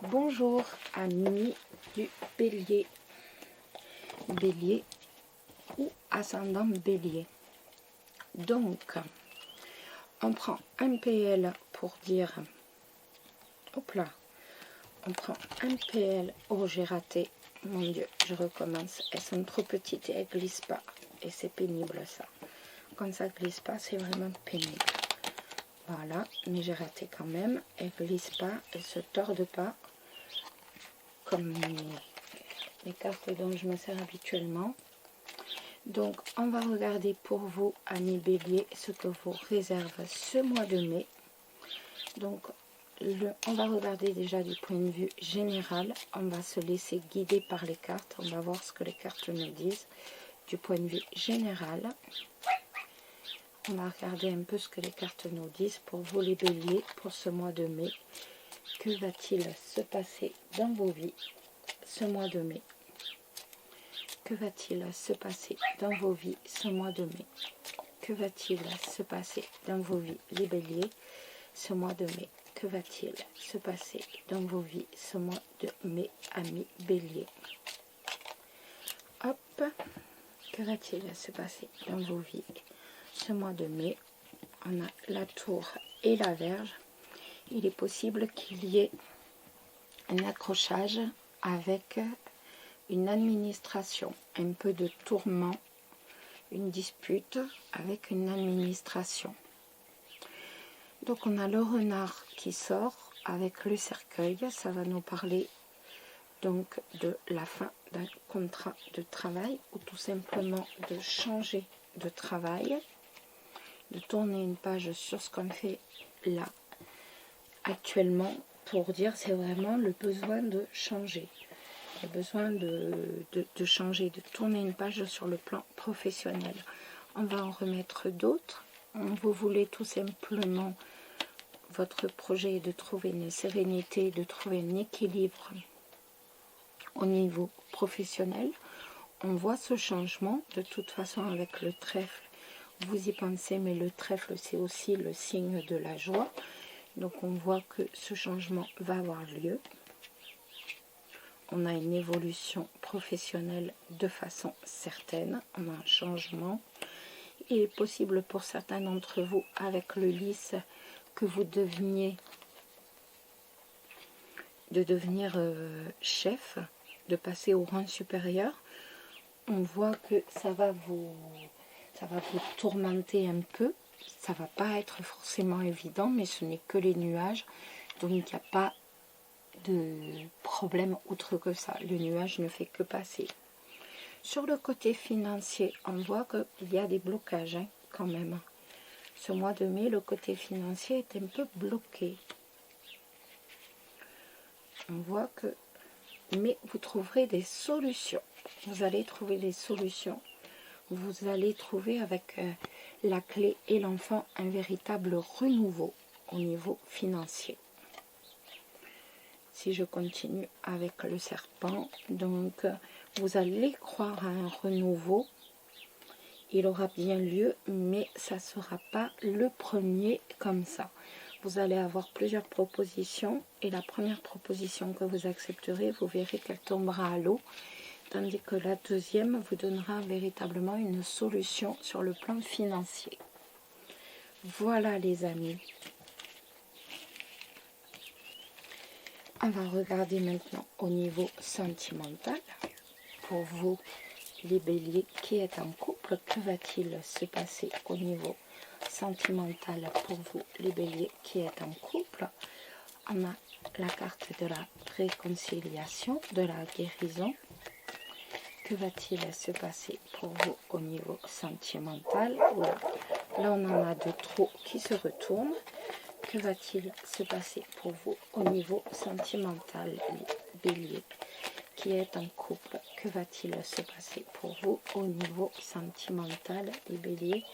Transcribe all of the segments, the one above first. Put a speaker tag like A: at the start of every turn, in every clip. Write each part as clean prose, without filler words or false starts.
A: Bonjour amis du Bélier, Bélier ou ascendant Bélier. Donc, on prend un PL pour dire, hop là, on prend un PL, oh j'ai raté, mon Dieu, je recommence, elles sont trop petites et elles glissent pas, et c'est pénible ça. Quand ça glisse pas, c'est vraiment pénible. Voilà, mais j'ai raté quand même, elles glissent pas, elles se tordent pas, comme les cartes dont je me sers habituellement. Donc on va regarder pour vous amis Bélier ce que vous réserve ce mois de mai. Donc on va regarder déjà du point de vue général, on va se laisser guider par les cartes, on va voir ce que les cartes nous disent du point de vue général. On va regarder un peu ce que les cartes nous disent pour vous les Béliers pour ce mois de mai. Que va-t-il se passer dans vos vies ce mois de mai? Que va-t-il se passer dans vos vies ce mois de mai? Que va-t-il se passer dans vos vies, les Béliers, ce mois de mai? Que va-t-il se passer dans vos vies ce mois de mai, amis Béliers? Hop, que va-t-il se passer dans vos vies ce mois de mai? On a la Tour et la Vierge. Il est possible qu'il y ait un accrochage avec une administration, un peu de tourment, une dispute avec une administration. Donc on a le renard qui sort avec le cercueil, ça va nous parler donc de la fin d'un contrat de travail ou tout simplement de changer de travail, de tourner une page sur ce qu'on fait là actuellement pour dire c'est vraiment le besoin de changer. Il y a besoin de changer, de tourner une page sur le plan professionnel. On va en remettre d'autres. Vous voulez tout simplement, votre projet est de trouver une sérénité, de trouver un équilibre au niveau professionnel. On voit ce changement, de toute façon avec le trèfle, vous y pensez, mais le trèfle c'est aussi le signe de la joie. Donc on voit que ce changement va avoir lieu. On a une évolution professionnelle de façon certaine, on a un changement. Il est possible pour certains d'entre vous, avec le lys, que vous deveniez de devenir chef, de passer au rang supérieur. On voit que ça va vous tourmenter un peu. Ça va pas être forcément évident, mais ce n'est que les nuages, donc il n'y a pas de problème outre que ça. Le nuage ne fait que passer. Sur le côté financier, on voit qu'il y a des blocages quand même. Ce mois de mai, le côté financier est un peu bloqué. On voit que... Mais vous trouverez des solutions. Vous allez trouver des solutions. Vous allez trouver avec la clé et l'enfant un véritable renouveau au niveau financier. Si je continue avec le serpent, donc vous allez croire à un renouveau. Il aura bien lieu, mais ça ne sera pas le premier comme ça. Vous allez avoir plusieurs propositions et la première proposition que vous accepterez, vous verrez qu'elle tombera à l'eau. Tandis que la deuxième vous donnera véritablement une solution sur le plan financier. Voilà les amis. On va regarder maintenant au niveau sentimental. Pour vous, les béliers qui êtes en couple, que va-t-il se passer au niveau sentimental pour vous, les béliers qui êtes en couple? On a la carte de la réconciliation, de la guérison. Que va-t-il se passer pour vous au niveau sentimental? Là, on en a de trop qui se retournent. Que va-t-il se passer pour vous au niveau sentimental, les béliers qui est en couple? Que va-t-il se passer pour vous au niveau sentimental, les béliers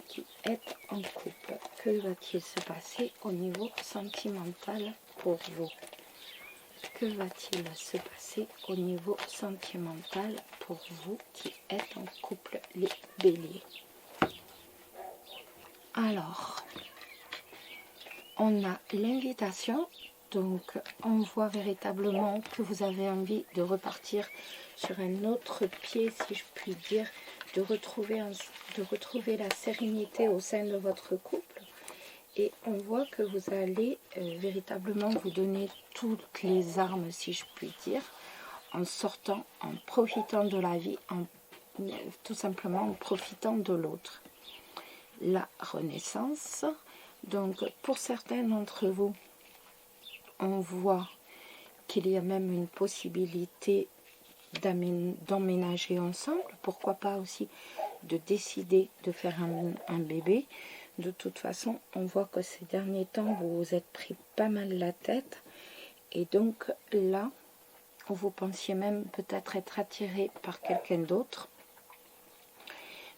A: qui est en couple? Que va-t-il se passer au niveau sentimental pour vous? Que va-t-il se passer au niveau sentimental pour vous qui êtes en couple, les béliers? Alors, on a l'invitation Donc on voit véritablement que vous avez envie de repartir sur un autre pied, si je puis dire, de retrouver la sérénité au sein de votre couple. Et on voit que vous allez véritablement vous donner toutes les armes, si je puis dire, en sortant, en profitant de la vie, tout simplement en profitant de l'autre. La renaissance. Donc pour certains d'entre vous, on voit qu'il y a même une possibilité d'emménager ensemble. Pourquoi pas aussi de décider de faire un bébé. De toute façon, on voit que ces derniers temps, vous vous êtes pris pas mal la tête. Et donc là, vous pensiez même peut-être être attiré par quelqu'un d'autre.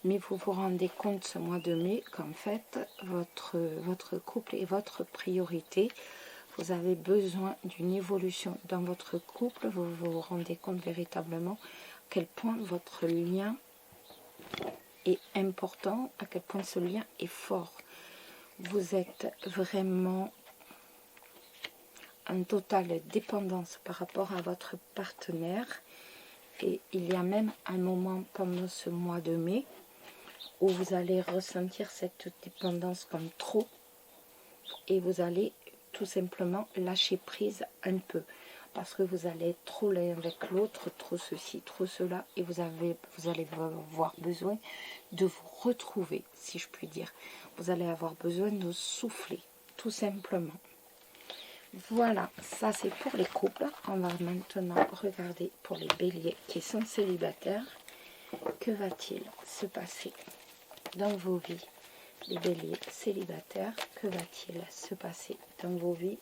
A: Mais vous vous rendez compte ce mois de mai qu'en fait, votre couple est votre priorité. Vous avez besoin d'une évolution dans votre couple. Vous vous rendez compte véritablement à quel point votre lien est important, à quel point ce lien est fort. Vous êtes vraiment en totale dépendance par rapport à votre partenaire. Et il y a même un moment pendant ce mois de mai où vous allez ressentir cette dépendance comme trop. Et vous allez tout simplement lâcher prise un peu. Parce que vous allez être trop l'un avec l'autre, trop ceci, trop cela, et vous allez avoir besoin de vous retrouver, si je puis dire. Vous allez avoir besoin de souffler, tout simplement. Voilà, ça c'est pour les couples. On va maintenant regarder pour les béliers qui sont célibataires. Que va-t-il se passer dans vos vies? Les béliers célibataires, que va-t-il se passer dans vos vies?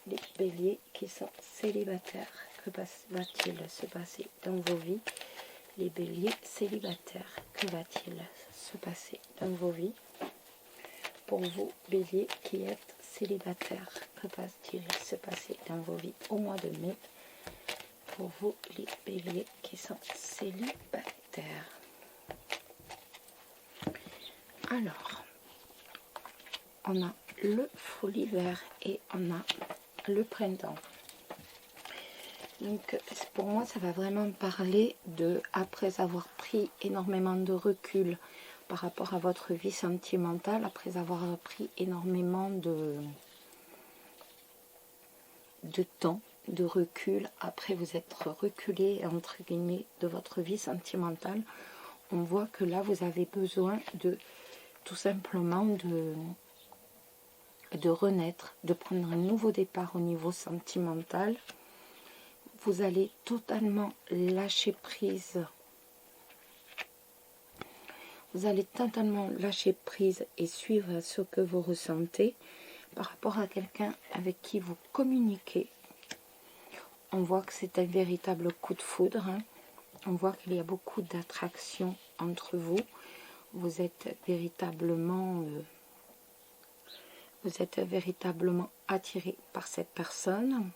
A: Les béliers qui sont célibataires, que va-t-il se passer dans vos vies? Les béliers célibataires, que va-t-il se passer dans vos vies? Pour vous, béliers qui êtes célibataires, que va-t-il se passer dans vos vies au mois de mai? Pour vous, les béliers qui sont célibataires. Alors, on a le faux l'hiver et on a le printemps. Donc pour moi ça va vraiment parler de, après avoir pris énormément de recul par rapport à votre vie sentimentale, après avoir pris énormément de temps, de recul, après vous être reculé entre guillemets de votre vie sentimentale, on voit que là vous avez besoin de tout simplement de renaître, de prendre un nouveau départ au niveau sentimental. Vous allez totalement lâcher prise. Vous allez totalement lâcher prise et suivre ce que vous ressentez par rapport à quelqu'un avec qui vous communiquez. On voit que c'est un véritable coup de foudre. On voit qu'il y a beaucoup d'attraction entre vous. Vous êtes véritablement attiré par cette personne.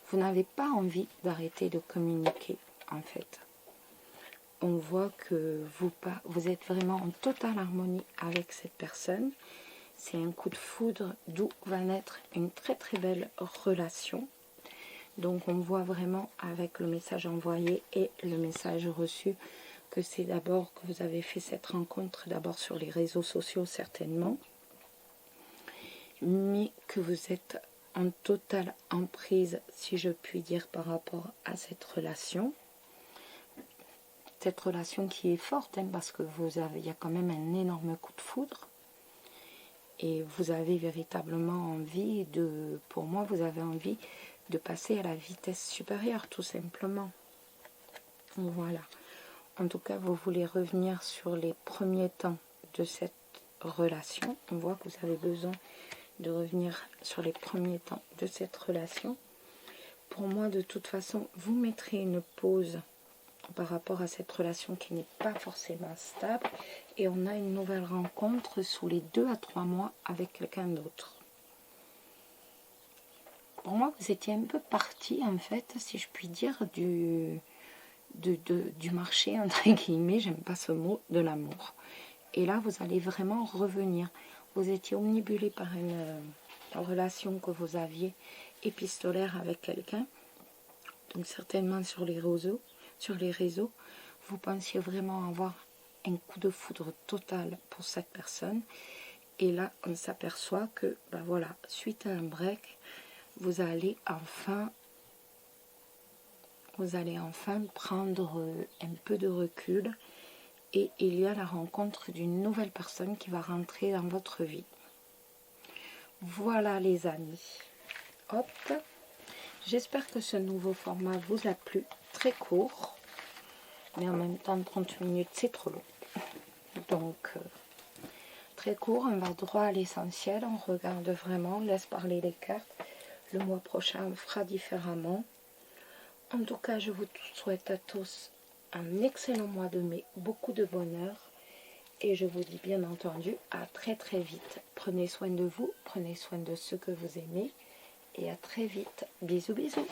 A: Vous n'avez pas envie d'arrêter de communiquer, en fait. On voit que vous êtes vraiment en totale harmonie avec cette personne. C'est un coup de foudre d'où va naître une très très belle relation. Donc on voit vraiment avec le message envoyé et le message reçu que c'est d'abord que vous avez fait cette rencontre, d'abord sur les réseaux sociaux certainement, mais que vous êtes en totale emprise, si je puis dire, par rapport à cette relation. Cette relation qui est forte, parce que il y a quand même un énorme coup de foudre. Et vous avez véritablement envie pour moi, vous avez envie de passer à la vitesse supérieure, tout simplement. Voilà. En tout cas, vous voulez revenir sur les premiers temps de cette relation. On voit que vous avez besoin de revenir sur les premiers temps de cette relation. Pour moi, de toute façon, vous mettrez une pause par rapport à cette relation qui n'est pas forcément stable, et on a une nouvelle rencontre sous les 2 à 3 mois avec quelqu'un d'autre. Pour moi, vous étiez un peu parti, en fait, si je puis dire, du marché, entre guillemets, j'aime pas ce mot, de l'amour. Et là, vous allez vraiment revenir. Vous étiez omnibulé par une relation que vous aviez épistolaire avec quelqu'un, donc certainement sur les réseaux, vous pensiez vraiment avoir un coup de foudre total pour cette personne, et là on s'aperçoit que ben voilà, suite à un break, vous allez enfin prendre un peu de recul, et il y a la rencontre d'une nouvelle personne qui va rentrer dans votre vie. Voilà les amis, hop, j'espère que ce nouveau format vous a plu, très court, mais en même temps 30 minutes c'est trop long, donc très court, on va droit à l'essentiel, on regarde vraiment, on laisse parler les cartes. Le mois prochain on fera différemment. En tout cas, je vous souhaite à tous un excellent mois de mai, beaucoup de bonheur, et je vous dis bien entendu à très très vite. Prenez soin de vous, prenez soin de ceux que vous aimez, et à très vite. Bisous bisous.